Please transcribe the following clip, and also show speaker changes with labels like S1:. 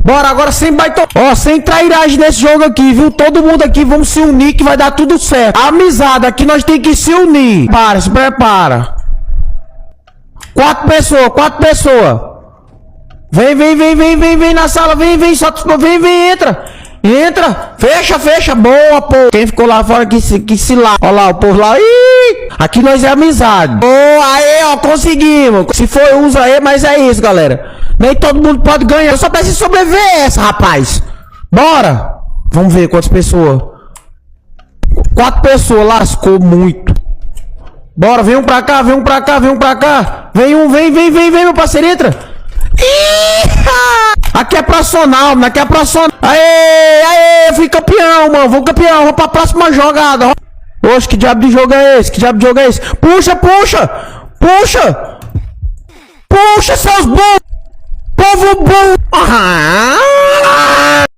S1: Bora, agora sem baita... Ó, sem trairagem nesse jogo aqui, viu? Todo mundo aqui, vamos se unir que vai dar tudo certo. Amizade, aqui nós tem que se unir. Para, se prepara. 4 pessoas. Vem na sala, vem, só entra. Entra, fecha, boa, pô. Quem ficou lá fora que se lá. Olha lá, o povo lá. Ih! Aqui nós é amizade. Boa, aí, ó, conseguimos. Se for, usa aí, mas é isso, galera. Nem todo mundo pode ganhar. Eu só preciso sobreviver essa, rapaz. Bora. Vamos ver quantas pessoas. 4 pessoas, lascou muito. Bora, vem um pra cá. Vem, meu parceiro, entra. Aqui é profissional, aqui é profissional. Aê, fui campeão, mano. Vou pra próxima jogada. Oxe, que diabo de jogo é esse? Puxa, seus bons. Povo bom.